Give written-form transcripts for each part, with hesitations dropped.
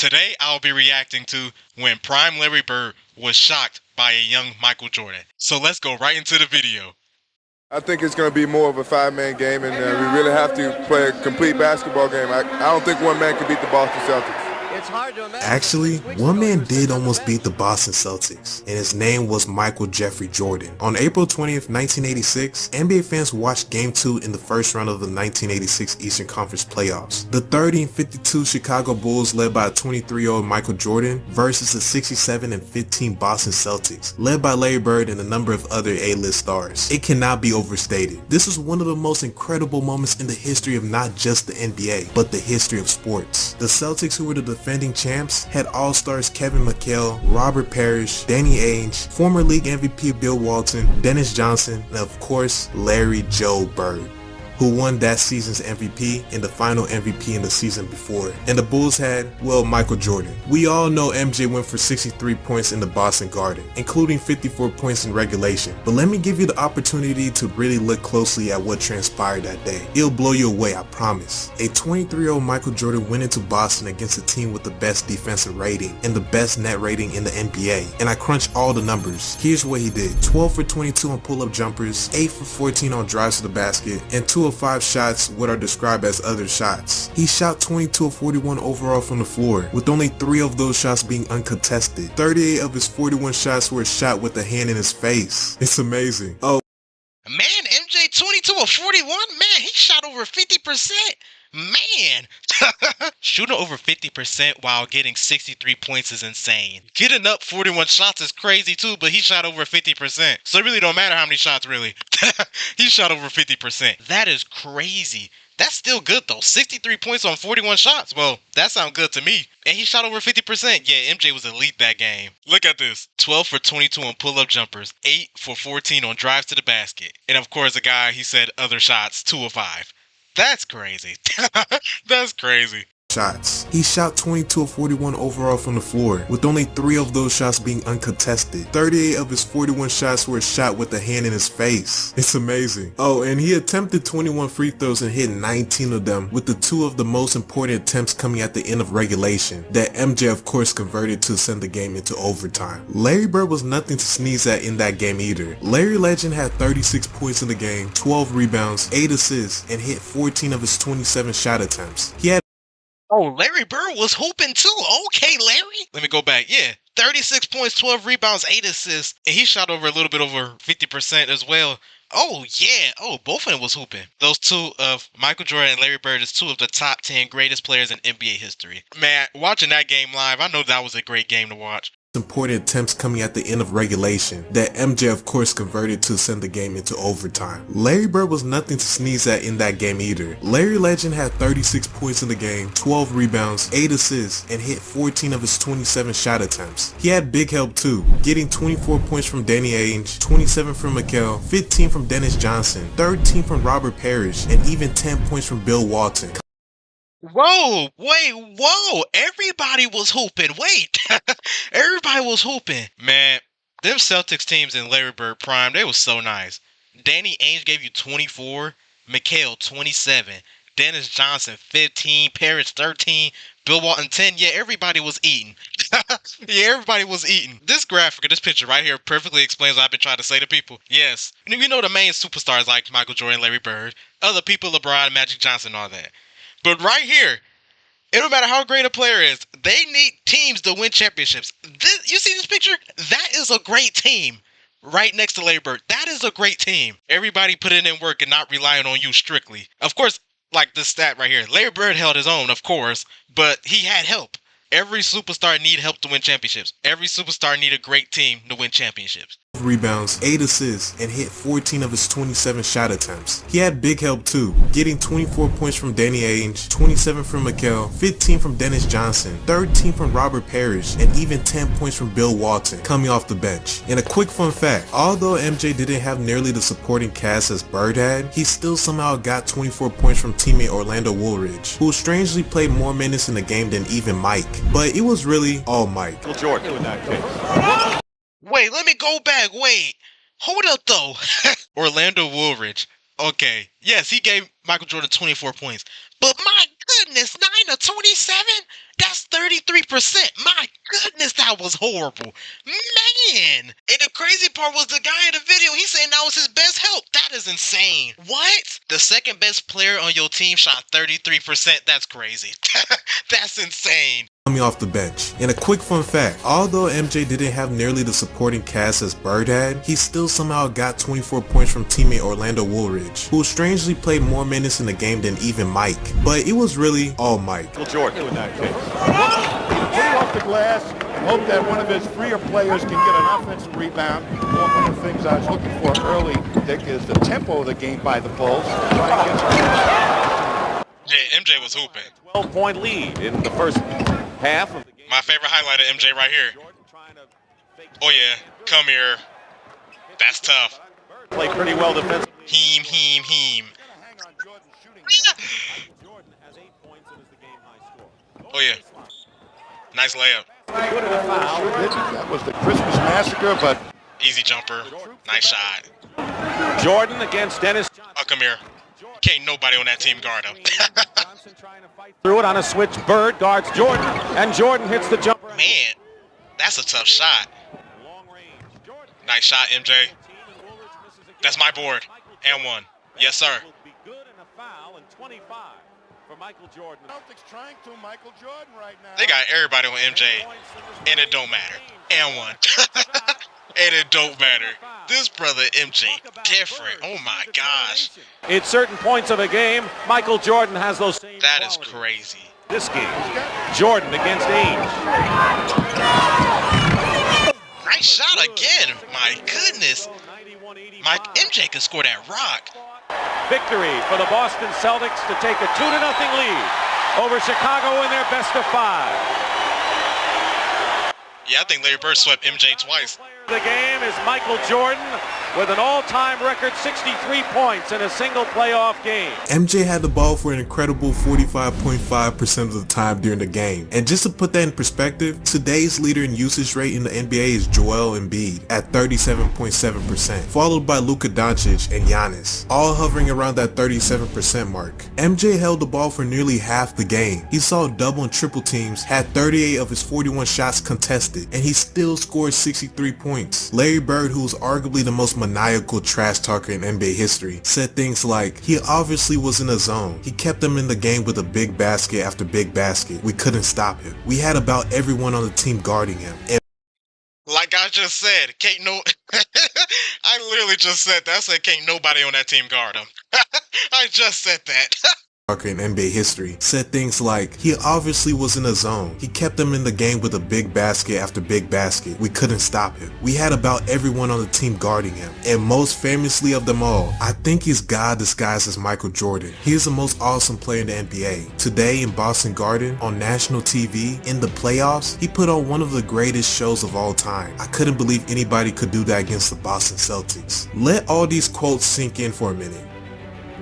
Today I'll be reacting to when prime Larry Bird was shocked by a young Michael Jordan. So let's go right into the video. I think it's going to be more of a five-man game, and we really have to play a complete basketball game. I don't think one man can beat the Boston Celtics. It's hard to imagine. Actually, one man did almost beat the Boston Celtics, and his name was Michael Jeffrey Jordan. On April 20th, 1986, NBA fans watched Game 2 in the first round of the 1986 Eastern Conference Playoffs. The 30-52 Chicago Bulls, led by a 23-year-old Michael Jordan, versus the 67-15 Boston Celtics, led by Larry Bird and a number of other A-list stars. It cannot be overstated. This was one of the most incredible moments in the history of not just the NBA, but the history of sports. The Celtics, who were the defending champs, had all-stars Kevin McHale, Robert Parrish, Danny Ainge, former league MVP Bill Walton, Dennis Johnson, and of course, Larry Joe Bird, who won that season's MVP and the final MVP in the season before. And the Bulls had, well, Michael Jordan. We all know MJ went for 63 points in the Boston Garden, including 54 points in regulation. But let me give you the opportunity to really look closely at what transpired that day. It'll blow you away, I promise. A 23-year-old Michael Jordan went into Boston against a team with the best defensive rating and the best net rating in the NBA. And I crunched all the numbers. Here's what he did. 12 for 22 on pull-up jumpers, 8 for 14 on drives to the basket, and 2 of 5 shots what are described as other shots. He shot 22 of 41 overall from the floor, with only 3 of those shots being uncontested. 38 of his 41 shots were shot with a hand in his face. It's amazing. Oh, Man, MJ 22 of 41? Man, he shot over 50%. Man, shooting over 50% while getting 63 points is insane. Getting up 41 shots is crazy too, but he shot over 50%. So it really don't matter how many shots really. He shot over 50%. That is crazy. That's still good though. 63 points on 41 shots. Well, that sounds good to me. And he shot over 50%. Yeah, MJ was elite that game. Look at this. 12 for 22 on pull-up jumpers. 8 for 14 on drives to the basket. And of course, the guy, he said other shots, 2 of 5. That's crazy. That's crazy. shots. He shot 22 of 41 overall from the floor, with only 3 of those shots being uncontested. 38 of his 41 shots were shot with a hand in his face. It's amazing. Oh, and he attempted 21 free throws and hit 19 of them, with the 2 of the most important attempts coming at the end of regulation, that MJ of course converted to send the game into overtime. Larry Bird was nothing to sneeze at in that game either. Larry Legend had 36 points in the game, 12 rebounds, 8 assists, and hit 14 of his 27 shot attempts. He had Oh, Larry Bird was hooping too. Okay, Larry. Let me go back. Yeah. 36 points, 12 rebounds, 8 assists. And he shot over a little bit over 50% as well. Oh, yeah. Oh, both of them was hooping. Those two of Michael Jordan and Larry Bird is 2 of the top 10 greatest players in NBA history. Man, watching that game live, I know that was a great game to watch. Important attempts coming at the end of regulation, that MJ of course converted to send the game into overtime. Larry Bird was nothing to sneeze at in that game either. Larry Legend had 36 points in the game, 12 rebounds, 8 assists, and hit 14 of his 27 shot attempts. He had big help too, getting 24 points from Danny Ainge, 27 from McHale, 15 from Dennis Johnson, 13 from Robert Parrish, and even 10 points from Bill Walton. Whoa, wait, whoa, everybody was hooping. Wait, everybody was hooping. Man, them Celtics teams in Larry Bird prime, they was so nice. Danny Ainge gave you 24, McHale 27, Dennis Johnson 15, Parrish 13, Bill Walton 10. Yeah, everybody was eating. Yeah, everybody was eating. This graphic, this picture right here perfectly explains what I've been trying to say to people. Yes, you know the main superstars like Michael Jordan, Larry Bird, other people, LeBron, Magic Johnson, all that. But right here, it don't matter how great a player is, they need teams to win championships. You see this picture? That is a great team right next to Larry Bird. That is a great team. Everybody putting in work and not relying on you strictly. Of course, like this stat right here, Larry Bird held his own, of course, but he had help. Every superstar need help to win championships. Every superstar need a great team to win championships. Rebounds, 8 assists, and hit 14 of his 27 shot attempts. He had big help too, getting 24 points from Danny Ainge, 27 from McHale, 15 from Dennis Johnson, 13 from Robert Parrish, and even 10 points from Bill Walton coming off the bench. And a quick fun fact, although MJ didn't have nearly the supporting cast as Bird had, he still somehow got 24 points from teammate Orlando Woolridge, who strangely played more minutes in the game than even Mike. But it was really all Mike. Jordan in that case. Wait, let me go back. Wait. Hold up, though. Orlando Woolridge. Okay. Yes, he gave Michael Jordan 24 points. But my goodness, 9 of 27? That's 33%. My goodness, that was horrible. Man. And the crazy part was the guy in the video, he's saying that was his best help. That is insane. What? The second best player on your team shot 33%. That's crazy. That's insane. Coming off the bench. And a quick fun fact, although MJ didn't have nearly the supporting cast as Bird had, he still somehow got 24 points from teammate Orlando Woolridge, who strangely played more minutes in the game than even Mike. But it was really all Mike. Jordan in that case. Put it off the glass. Hope that one of his freer players can get an offensive rebound. One of the things I was looking for early, Dick, is the tempo of the game by the Bulls. Yeah, MJ was hooping. 12-point lead in the first half of the game. My favorite highlight of MJ right here. Oh yeah, come here. That's tough. Played pretty well defensively. Heem. Oh yeah. Nice layup. That was the Christmas massacre, but Easy jumper. Nice shot. Jordan against Dennis. Oh, come here. Can't nobody on that team guard him. Threw it on a switch. Bird guards Jordan, and Jordan hits the jumper. Man, that's a tough shot. Nice shot, MJ. That's my board. And one. Yes, sir. They got everybody on MJ, and it don't matter. And one. And it don't matter. This brother MJ different. Oh my gosh. At certain points of a game, Michael Jordan has those same That is qualities. crazy. This game, Jordan against Ainge. Nice shot again. My goodness. My MJ could score that rock. Victory for the Boston Celtics to take a 2-0 lead over Chicago in their best of 5. Yeah, I think Larry Bird swept MJ twice. The game is Michael Jordan with an all-time record 63 points in a single playoff game. MJ had the ball for an incredible 45.5% of the time during the game. And just to put that in perspective, today's leader in usage rate in the NBA is Joel Embiid at 37.7%, followed by Luka Doncic and Giannis, all hovering around that 37% mark. MJ held the ball for nearly half the game. He saw double and triple teams, had 38 of his 41 shots contested, and he still scored 63 points. Larry Bird, who was arguably the most maniacal trash talker in NBA history, said things like, he obviously was in a zone. He kept them in the game with a big basket after big basket. We couldn't stop him. We had about everyone on the team guarding him. And Like I just said, can't no... I literally just said that. I said can't nobody on that team guard him. I just said that. in NBA history, said things like, he obviously was in a zone. He kept them in the game with a big basket after big basket. We couldn't stop him. We had about everyone on the team guarding him. And most famously of them all, I think he's God disguised as Michael Jordan. He is the most awesome player in the NBA. Today in Boston Garden, on national TV, in the playoffs, he put on one of the greatest shows of all time. I couldn't believe anybody could do that against the Boston Celtics. Let all these quotes sink in for a minute.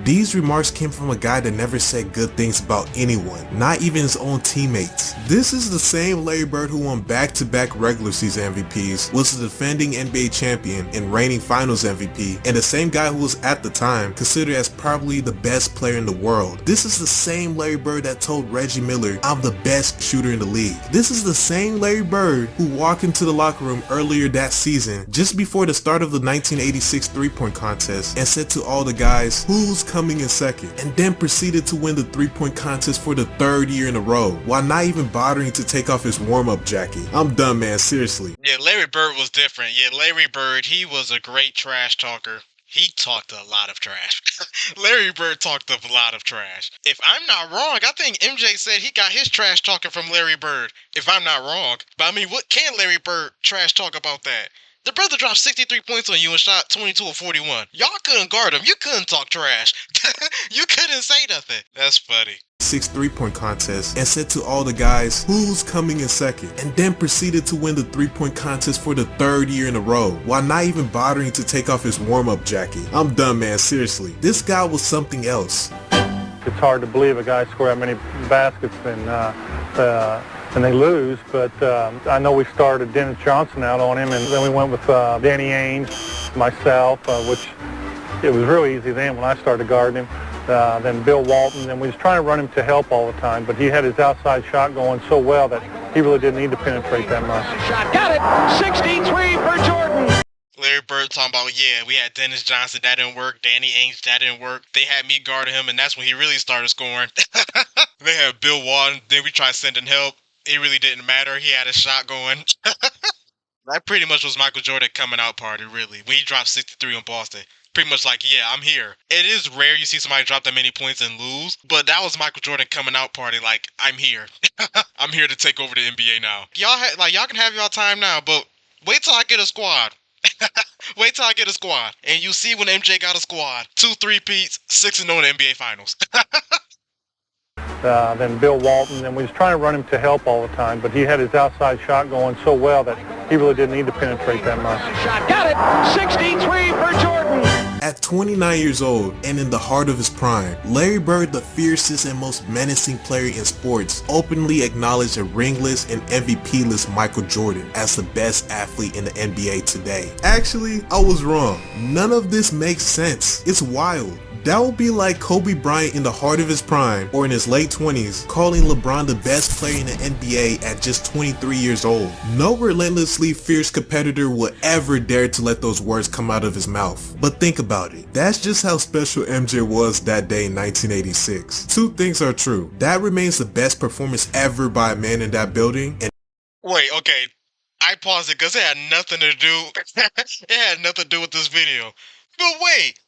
These remarks came from a guy that never said good things about anyone, not even his own teammates. This is the same Larry Bird who won back-to-back regular season MVPs, was the defending NBA champion and reigning finals MVP, and the same guy who was at the time considered as probably the best player in the world. This is the same Larry Bird that told Reggie Miller, I'm the best shooter in the league. This is the same Larry Bird who walked into the locker room earlier that season, just before the start of the 1986 three-point contest, and said to all the guys, who's coming in second, and then proceeded to win the three-point contest for the third year in a row, while not even bothering to take off his warm-up jacket. I'm done, man, seriously. Yeah, Larry Bird was different. Yeah, Larry Bird, he was a great trash talker. He talked a lot of trash. Larry Bird talked a lot of trash. If I'm not wrong, I think MJ said he got his trash talking from Larry Bird, if I'm not wrong. But I mean, what can Larry Bird trash talk about that? The brother dropped 63 points on you and shot 22 of 41. Y'all couldn't guard him. You couldn't talk trash. You couldn't say nothing. That's funny. 6 three-point contest, and said to all the guys, who's coming in second, and then proceeded to win the three-point contest for the third year in a row, while not even bothering to take off his warm-up jacket. I'm done, man, seriously. This guy was something else. It's hard to believe a guy scored that many baskets and they lose, but I know we started Dennis Johnson out on him, and then we went with Danny Ainge, myself, which it was really easy then when I started guarding him. than Bill Walton, and we was trying to run him to help all the time, but he had his outside shot going so well that he really didn't need to penetrate that much. Shot, got it, 63 for Jordan. Larry Bird talking about, yeah, we had Dennis Johnson, that didn't work. Danny Ainge, that didn't work. They had me guarding him, and that's when he really started scoring. They had Bill Walton, then we tried sending help. It really didn't matter. He had a shot going. That pretty much was Michael Jordan coming out party, really. When he dropped 63 on Boston. Pretty much like, yeah, I'm here. It is rare you see somebody drop that many points and lose, but that was Michael Jordan coming out party like, I'm here. I'm here to take over the NBA now. Y'all can have y'all time now, but wait till I get a squad. Wait till I get a squad. And you see when MJ got a squad. 2 3-peats, 6-0 in the NBA Finals. Than Bill Walton, and we was trying to run him to help all the time, but he had his outside shot going so well that he really didn't need to penetrate that much. Shot, got it, 63 for Jordan. At 29 years old and in the heart of his prime, Larry Bird, the fiercest and most menacing player in sports, openly acknowledged a ringless and MVP-less Michael Jordan as the best athlete in the NBA today. Actually, I was wrong. None of this makes sense. It's wild. That would be like Kobe Bryant in the heart of his prime or in his late 20s calling LeBron the best player in the NBA at just 23 years old. No relentlessly fierce competitor would ever dare to let those words come out of his mouth. But think about it. That's just how special MJ was that day in 1986. Two things are true. That remains the best performance ever by a man in that building. And Wait, okay. I paused it because it had nothing to do. It had nothing to do with this video. But wait.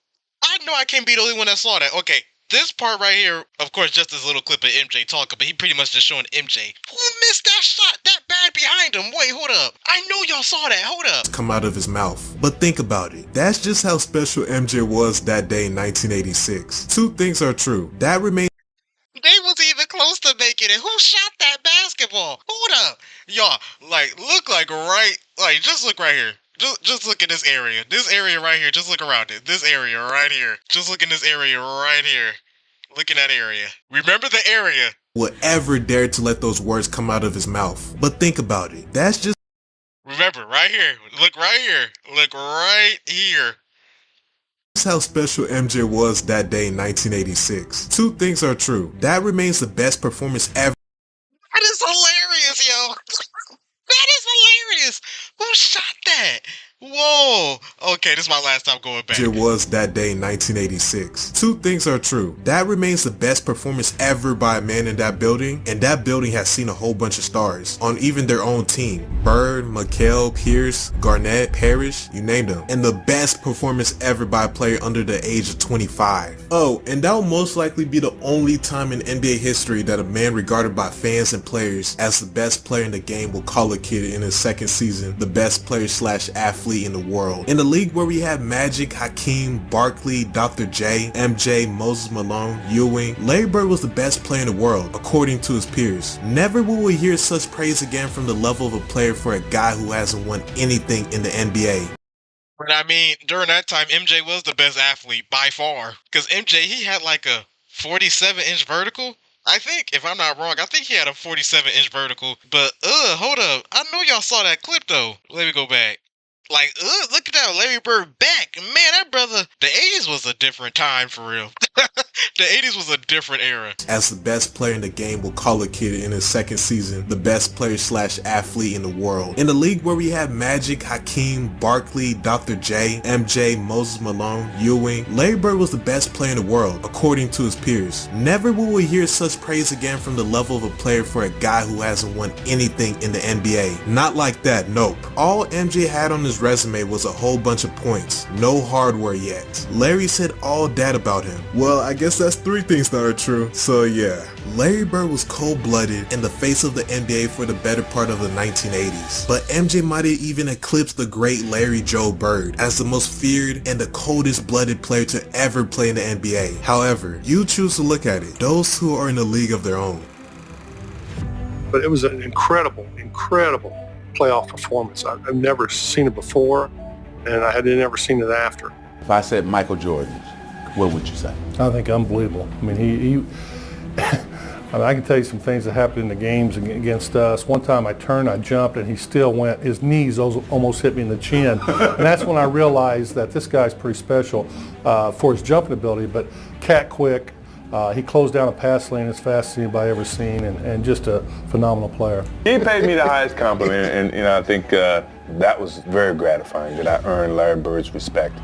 I know I can't be the only one that saw that. Okay, this part right here, of course, just this little clip of MJ talking, but he pretty much just showing MJ. Who missed that shot that bad behind him? Wait, hold up. I know y'all saw that. Hold up. Come out of his mouth. But think about it. That's just how special MJ was that day in 1986. Two things are true. That remains. They was even close to making it. Who shot that basketball? Hold up. Y'all, look just look right here. Just look at this area. This area right here. Just look around it. This area right here. Just look in this area right here. Look in that area. Remember the area. Would ever dare to let those words come out of his mouth. But think about it. That's just. Remember, right here. Look right here. Look right here. That's how special MJ was that day in 1986. Two things are true. That remains the best performance ever. That is hilarious, yo. That is hilarious. Who shot that? Whoa. Okay, this is my last time going back. It was that day in 1986. Two things are true. That remains the best performance ever by a man in that building, and that building has seen a whole bunch of stars on even their own team. Bird, McHale, Pierce, Garnett, Parrish, you named them. And the best performance ever by a player under the age of 25. Oh, and that will most likely be the only time in NBA history that a man regarded by fans and players as the best player in the game will call a kid in his second season the best player / athlete in the world. In the league where we have Magic, Hakeem, Barkley, Dr. J, MJ, Moses Malone, Ewing, Larry Bird was the best player in the world, according to his peers. Never will we hear such praise again from the level of a player for a guy who hasn't won anything in the NBA. But I mean, during that time, MJ was the best athlete by far. Because MJ, he had like a 47-inch vertical. I think, if I'm not wrong, I think he had a 47-inch vertical. But, hold up. I know y'all saw that clip, though. Let me go back. Look at that Larry Bird back. Man, that brother, the 80s was a different time for real. The 80s was a different era. As the best player in the game will call a kid in his second season the best player / athlete in the world. In the league where we have Magic, Hakeem, Barkley, Dr. J, MJ, Moses Malone, Ewing, Larry Bird was the best player in the world, according to his peers. Never will we hear such praise again from the level of a player for a guy who hasn't won anything in the NBA. Not like that, nope. All MJ had on his resume was a whole bunch of points, no hardware yet. Larry said all that about him. Well, I guess that's 3 things that are true. So yeah, Larry Bird was cold-blooded and the face of the NBA for the better part of the 1980s. But MJ might have even eclipsed the great Larry Joe Bird as the most feared and the coldest-blooded player to ever play in the NBA. However, you choose to look at it. Those who are in a league of their own. But it was an incredible playoff performance. I've never seen it before, and I had never seen it after. If I said Michael Jordan, what would you say? I think unbelievable. I mean, he I mean, I can tell you some things that happened in the games against us. One time I turned, I jumped, and he still went. His knees almost hit me in the chin. And that's when I realized that this guy's pretty special for his jumping ability, but cat quick. He closed down a pass lane as fast as anybody ever seen, and just a phenomenal player. He paid me the highest compliment, and I think that was very gratifying, that I earned Larry Bird's respect.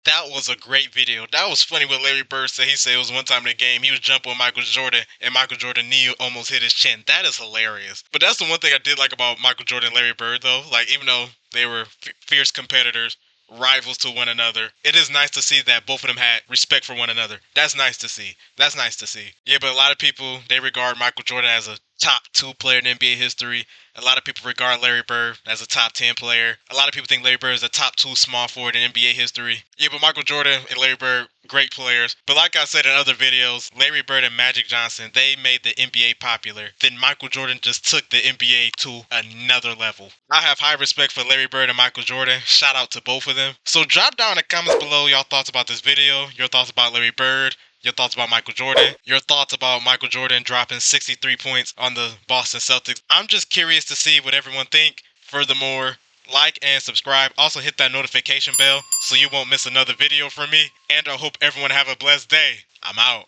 That was a great video. That was funny what Larry Bird said. He said it was one time in the game he was jumping with Michael Jordan and Michael Jordan's knee almost hit his chin. That is hilarious. But that's the one thing I did like about Michael Jordan and Larry Bird, though. Like, even though they were fierce competitors, rivals to one another, it is nice to see that both of them had respect for one another. That's nice to see. That's nice to see. Yeah, but a lot of people, they regard Michael Jordan as a top 2 player in NBA history. A lot of people regard Larry Bird as a top 10 player. A lot of people think Larry Bird is a top 2 small forward in NBA history. Yeah, but Michael Jordan and Larry Bird, great players. But like I said in other videos, Larry Bird and Magic Johnson, they made the NBA popular. Then Michael Jordan just took the NBA to another level. I have high respect for Larry Bird and Michael Jordan. Shout out to both of them. So drop down in the comments below y'all thoughts about this video, your thoughts about Larry Bird, your thoughts about Michael Jordan, your thoughts about Michael Jordan dropping 63 points on the Boston Celtics. I'm just curious to see what everyone think. Furthermore, like and subscribe. Also hit that notification bell so you won't miss another video from me. And I hope everyone have a blessed day. I'm out.